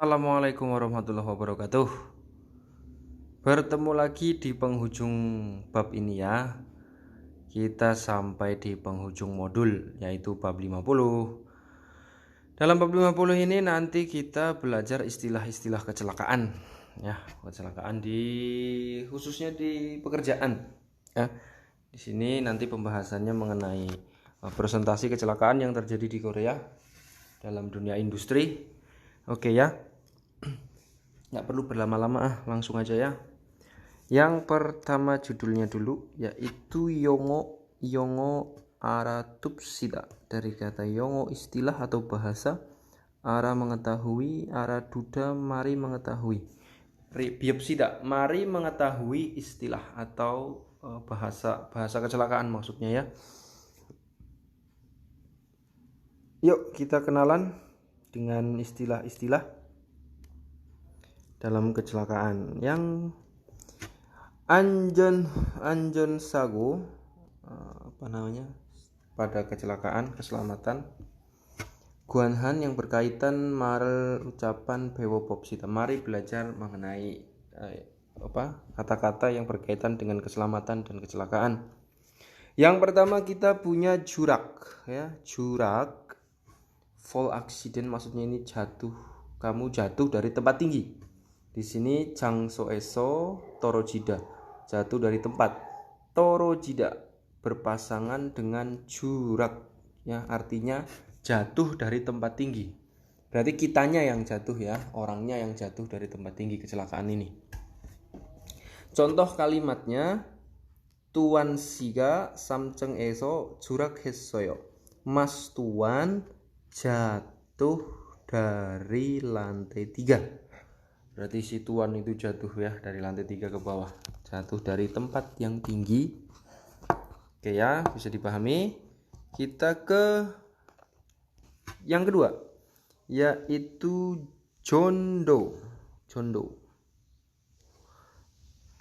Assalamualaikum warahmatullahi wabarakatuh. Bertemu lagi di penghujung bab ini ya. Kita sampai di penghujung modul yaitu bab 50. Dalam bab 50 ini nanti kita belajar istilah-istilah kecelakaan ya, kecelakaan khususnya di pekerjaan ya. Di sini nanti pembahasannya mengenai presentasi kecelakaan yang terjadi di Korea dalam dunia industri. Oke ya. Nggak perlu berlama-lama langsung aja ya. Yang pertama judulnya dulu yaitu Yongo Aratupsida. Dari kata Yongo istilah atau bahasa, Ara mengetahui, Ara duda mari mengetahui. Biopsida mari mengetahui istilah atau bahasa kecelakaan maksudnya ya. Yuk kita kenalan dengan istilah-istilah dalam kecelakaan. Yang Anjon Sago pada kecelakaan keselamatan Guanhan yang berkaitan marel ucapan Bewo Popsita. Mari belajar mengenai kata-kata yang berkaitan dengan keselamatan dan kecelakaan. Yang pertama kita punya jurak ya, jurak fall accident maksudnya ini jatuh, kamu jatuh dari tempat tinggi. Di sini Jangsoeso Torojida, jatuh dari tempat. Torojida berpasangan dengan jurak ya, artinya jatuh dari tempat tinggi. Berarti kitanya yang jatuh ya, orangnya yang jatuh dari tempat tinggi kecelakaan ini. Contoh kalimatnya, Tuan Siga Samceng Eso Jurak Hesoyo. Mas Tuan jatuh dari lantai 3. Berarti si Tuan itu jatuh ya dari lantai 3 ke bawah, jatuh dari tempat yang tinggi. Oke ya, bisa dipahami. Kita ke yang kedua yaitu jondo.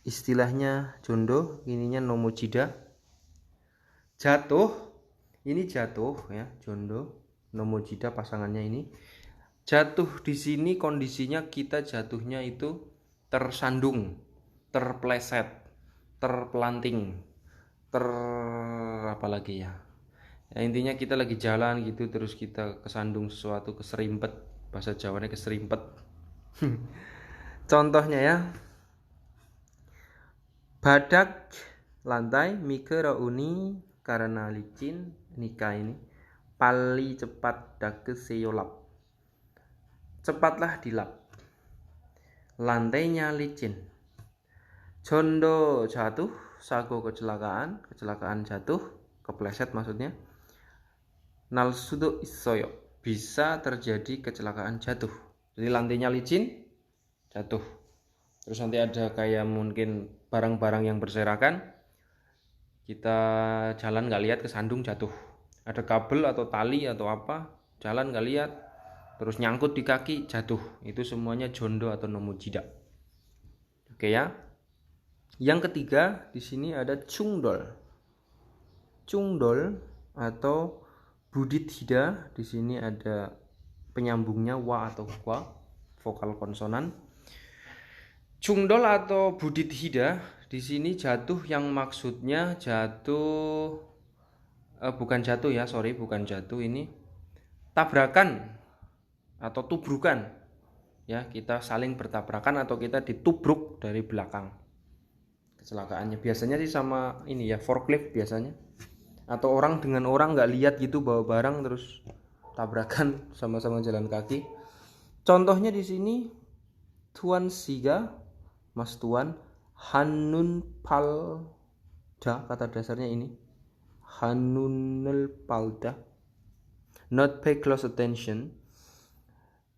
Istilahnya jondo, ininya nomojida. Jatuh, ini jatuh ya, jondo, nomojida pasangannya ini. Jatuh di sini kondisinya kita jatuhnya itu tersandung, terpleset, terpelanting, apa lagi ya. Ya, intinya kita lagi jalan gitu terus kita kesandung sesuatu, keserimpet, bahasa Jawanya keserimpet. Contohnya ya, badak lantai mikro uni karena licin nikah ini pali cepat dake seyolap, cepatlah dilap, lantainya licin. Jondo jatuh, sago kecelakaan jatuh, kepleset maksudnya. Nalsudo isoyo, bisa terjadi kecelakaan jatuh. Jadi lantainya licin, jatuh. Terus nanti ada kayak mungkin barang-barang yang berserakan, kita jalan nggak lihat kesandung jatuh. Ada kabel atau tali atau apa, jalan nggak lihat, terus nyangkut di kaki jatuh. Itu semuanya jondo atau nomojida. Oke ya. Yang ketiga di sini ada cungdol. Cungdol atau budit hida, di sini ada penyambungnya wa atau kwa, vokal konsonan. Cungdol atau budit hida di sini jatuh yang maksudnya jatuh bukan jatuh ini tabrakan atau tubrukan ya, kita saling bertabrakan atau kita ditubruk dari belakang. Kecelakaannya biasanya sih sama ini ya, forklift biasanya, atau orang dengan orang nggak lihat gitu bawa barang terus tabrakan sama-sama jalan kaki. Contohnya di sini Tuan Siga, Mas Tuan, Hanun Palda, kata dasarnya ini Hanunel Palda, not pay close attention.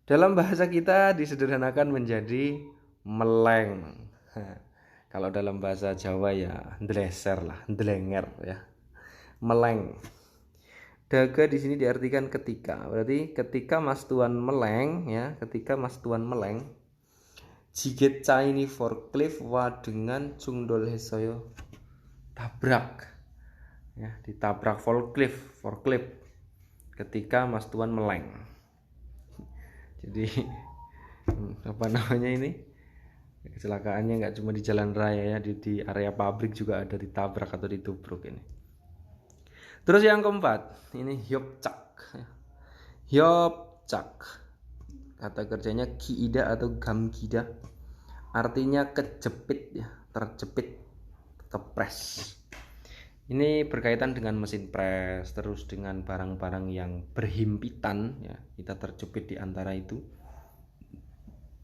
Dalam bahasa kita disederhanakan menjadi meleng. Kalau dalam bahasa Jawa ya ndleser lah, ndlenger ya. Meleng. Daga di sini diartikan ketika. Berarti ketika Mas Tuan meleng ya, ketika Mas Tuan meleng. Jiget caini forklift wa dengan cungdol hesoyo tabrak. Ya, ditabrak forklift ketika Mas Tuan meleng. Jadi apa namanya ini, kecelakaannya nggak cuma di jalan raya ya, di area pabrik juga ada ditabrak atau ditubruk ini. Terus yang keempat ini hyopchak. Hyopchak kata kerjanya kiida atau gamgida, artinya kejepit ya, terjepit, kepres. Ini berkaitan dengan mesin pres, terus dengan barang-barang yang berhimpitan ya, kita terjepit di antara itu.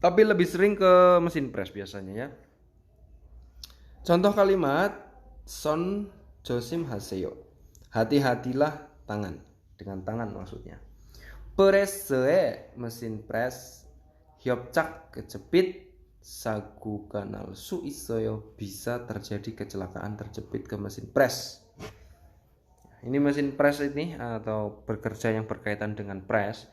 Tapi lebih sering ke mesin pres biasanya ya. Contoh kalimat son josim haseyo. Hati-hatilah tangan, dengan tangan maksudnya. Presee mesin pres, hyopchak kejepit, sagu kanal su isoyo bisa terjadi kecelakaan terjepit ke mesin pres. Ini mesin pres ini atau bekerja yang berkaitan dengan pres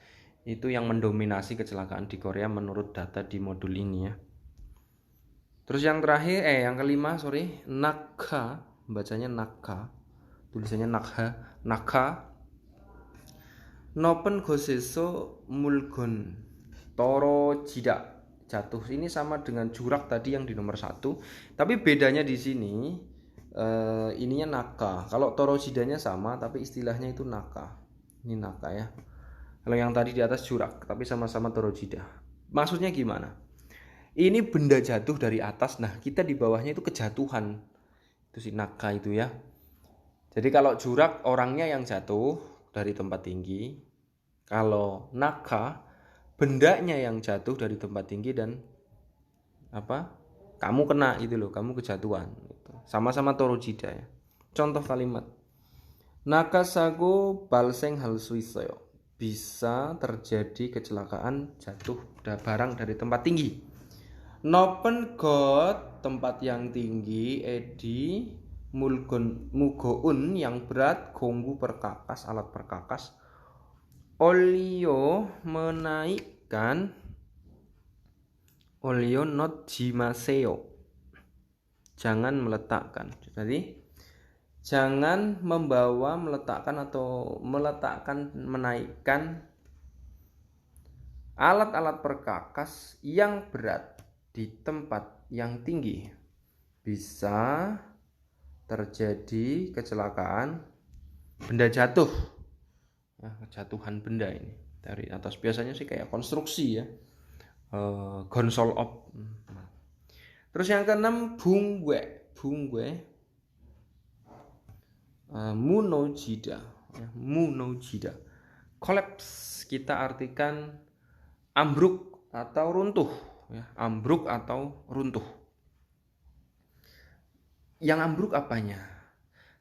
itu yang mendominasi kecelakaan di Korea menurut data di modul ini ya. Terus yang terakhir yang kelima nakha, bacanya nakha, tulisannya nakha. Nopen goseso mulgon toro jida, jatuh. Ini sama dengan jurak tadi yang di nomor 1, tapi bedanya di sini ininya naka. Kalau toro jidanya sama tapi istilahnya itu naka. Ini naka ya. Kalau yang tadi di atas jurak tapi sama-sama toro jida. Maksudnya gimana? Ini benda jatuh dari atas, nah kita di bawahnya itu kejatuhan. Itu si naka itu ya. Jadi kalau jurak orangnya yang jatuh dari tempat tinggi. Kalau naka, bendanya yang jatuh dari tempat tinggi dan kamu kena itu loh, kamu kejatuhan. Sama-sama torojida ya. Contoh kalimat, nakasago balseng halsuisoyo, bisa terjadi kecelakaan jatuh barang dari tempat tinggi. Nopen got, tempat yang tinggi, edi mugoun yang berat, gonggu perkakas, alat perkakas. Olio menaikkan, olio not jimaseo, jangan meletakkan. Jadi jangan membawa, meletakkan atau meletakkan, menaikkan alat-alat perkakas yang berat di tempat yang tinggi. Bisa terjadi kecelakaan, benda jatuh. Kejatuhan benda ini dari atas, biasanya sih kayak konstruksi ya, gonsol op. Terus yang keenam bungwe munojida ya, munojida collapse kita artikan ambruk atau runtuh ya, ambruk atau runtuh. Yang ambruk apanya?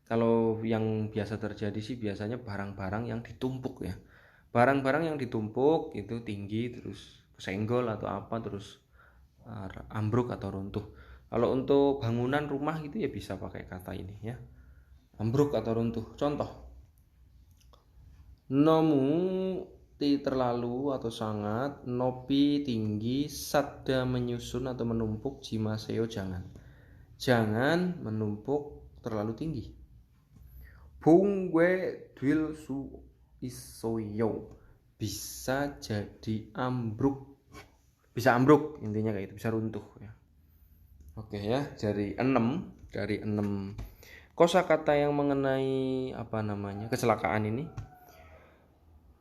Kalau yang biasa terjadi sih biasanya barang-barang yang ditumpuk ya. Barang-barang yang ditumpuk itu tinggi terus kesenggol atau apa terus ambruk atau runtuh. Kalau untuk bangunan rumah gitu ya bisa pakai kata ini ya. Ambruk atau runtuh. Contoh. Nomu terlalu atau sangat, nopi tinggi, sadda menyusun atau menumpuk, jimaseo jangan. Jangan menumpuk terlalu tinggi. Bungwe dwil su isoyo, bisa jadi ambruk, bisa ambruk intinya kayak itu, bisa runtuh ya. Oke ya, dari 6 kosakata yang mengenai kecelakaan ini.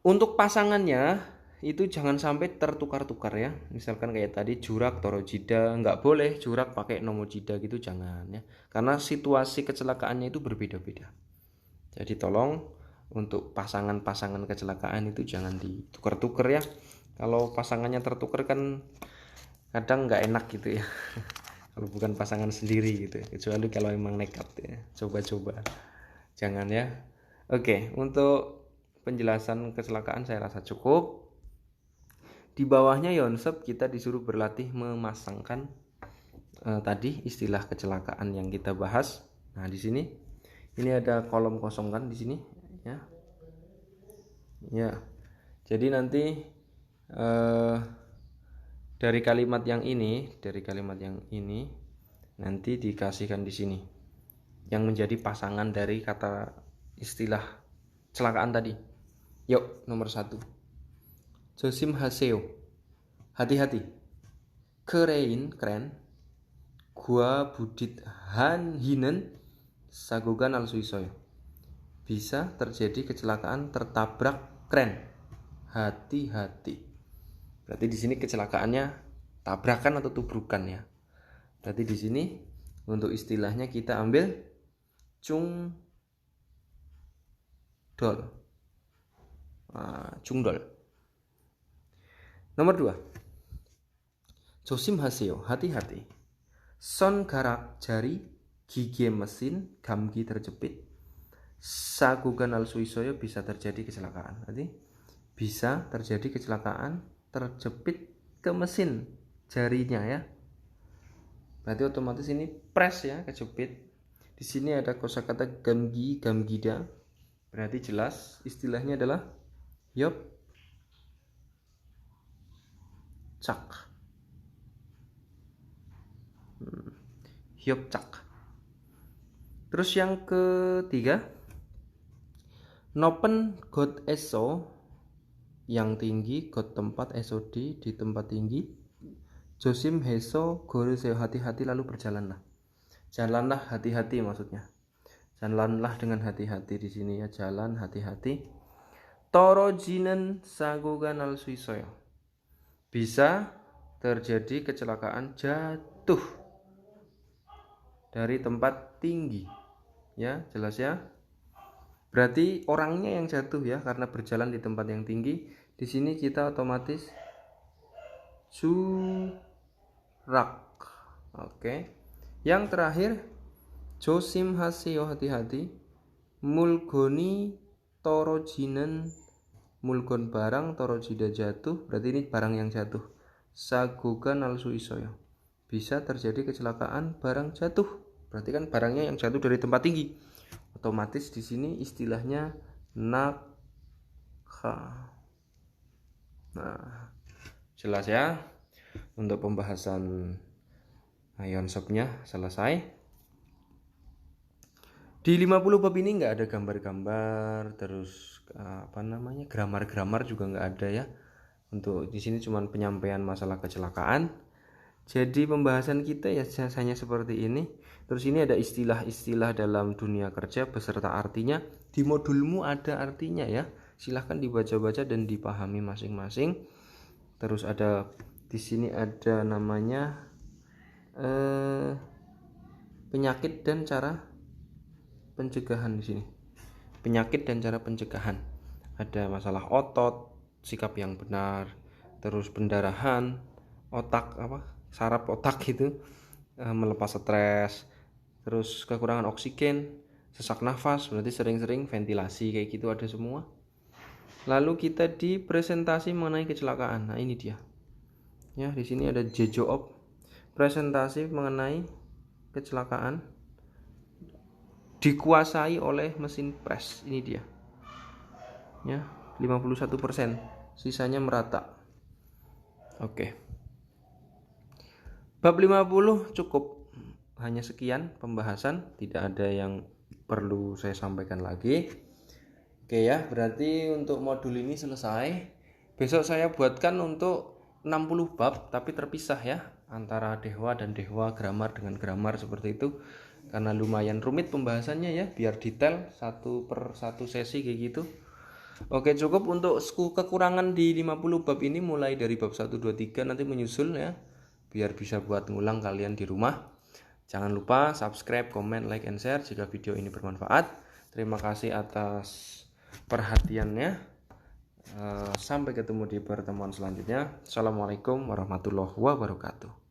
Untuk pasangannya itu jangan sampai tertukar-tukar ya. Misalkan kayak tadi jurak torojida, nggak boleh jurak pakai nomojida gitu, jangan ya. Karena situasi kecelakaannya itu berbeda-beda. Jadi tolong untuk pasangan-pasangan kecelakaan itu jangan ditukar-tukar ya. Kalau pasangannya tertukar kan kadang nggak enak gitu ya. Kalau bukan pasangan sendiri gitu, kecuali kalau emang nekat ya. Coba-coba jangan ya. Oke, untuk penjelasan kecelakaan saya rasa cukup. Di bawahnya Yonsep kita disuruh berlatih memasangkan tadi istilah kecelakaan yang kita bahas. Nah di sini ini ada kolom kosong kan di sini ya. Ya. Jadi nanti dari kalimat yang ini nanti dikasihkan di sini yang menjadi pasangan dari kata istilah kecelakaan tadi. Yuk, nomor 1. Josim haseo. Hati-hati. keren, gua budit hinen sagogan al suisoyo. Bisa terjadi kecelakaan tertabrak kren. Hati-hati. Berarti di sini kecelakaannya tabrakan atau tubrukan ya. Berarti di sini untuk istilahnya kita ambil cungdol. Cungdol. Nomor 2. Josim haseo, hati-hati. Son garak jari, gigi mesin, gamgi terjepit. Sagugan al suisoyo bisa terjadi kecelakaan. Berarti bisa terjadi kecelakaan terjepit ke mesin jarinya ya. Berarti otomatis ini press ya, kejepit. Di sini ada kosakata gamgi, gamgida. Berarti jelas istilahnya adalah yop cak. Hyop cak. Terus yang ketiga, nopen got eso yang tinggi, got tempat SOD di tempat tinggi. Josim heso goreseo, hati-hati lalu berjalanlah. Jalanlah hati-hati maksudnya. Jalanlah dengan hati-hati di sini ya, jalan hati-hati. Torojinen sagogan al suisoyo. Bisa terjadi kecelakaan jatuh dari tempat tinggi. Ya, jelas ya. Berarti orangnya yang jatuh ya karena berjalan di tempat yang tinggi. Di sini kita otomatis surak. Oke. Yang terakhir josim haseo, hati-hati. Mulgoni torojinen, mulgon barang, torojida jatuh. Berarti ini barang yang jatuh. Sagogan al suisoyo. Bisa terjadi kecelakaan barang jatuh. Berarti kan barangnya yang jatuh dari tempat tinggi. Otomatis di sini istilahnya nakha. Nah, jelas ya. Untuk pembahasan Yonsopnya selesai. Di 50 bab ini nggak ada gambar-gambar, terus grammar-grammar juga nggak ada ya. Untuk di sini cuma penyampaian masalah kecelakaan. Jadi pembahasan kita ya hanya seperti ini. Terus ini ada istilah-istilah dalam dunia kerja beserta artinya. Di modulmu ada artinya ya. Silahkan dibaca-baca dan dipahami masing-masing. Terus ada di sini ada namanya penyakit dan cara pencegahan di sini. Penyakit dan cara pencegahan. Ada masalah otot, sikap yang benar, terus pendarahan, otak saraf otak gitu, melepas stres, terus kekurangan oksigen, sesak nafas, berarti sering-sering ventilasi kayak gitu ada semua. Lalu kita di presentasi mengenai kecelakaan. Nah, ini dia. Ya, di sini ada jejoop, presentasi mengenai kecelakaan dikuasai oleh mesin press. Ini dia. Ya, 51%, sisanya merata. Oke. Bab 50 cukup. Hanya sekian pembahasan, tidak ada yang perlu saya sampaikan lagi. Oke ya, berarti untuk modul ini selesai. Besok saya buatkan untuk 60 bab tapi terpisah ya, antara Dehwa dan Dehwa, grammar dengan grammar seperti itu. Karena lumayan rumit pembahasannya ya, biar detail satu per satu sesi kayak gitu. Oke, cukup untuk kekurangan di 50 bab ini mulai dari bab 1, 2, 3 nanti menyusul ya. Biar bisa buat ngulang kalian di rumah. Jangan lupa subscribe, comment, like, and share jika video ini bermanfaat. Terima kasih atas perhatiannya. Sampai ketemu di pertemuan selanjutnya. Assalamualaikum warahmatullahi wabarakatuh.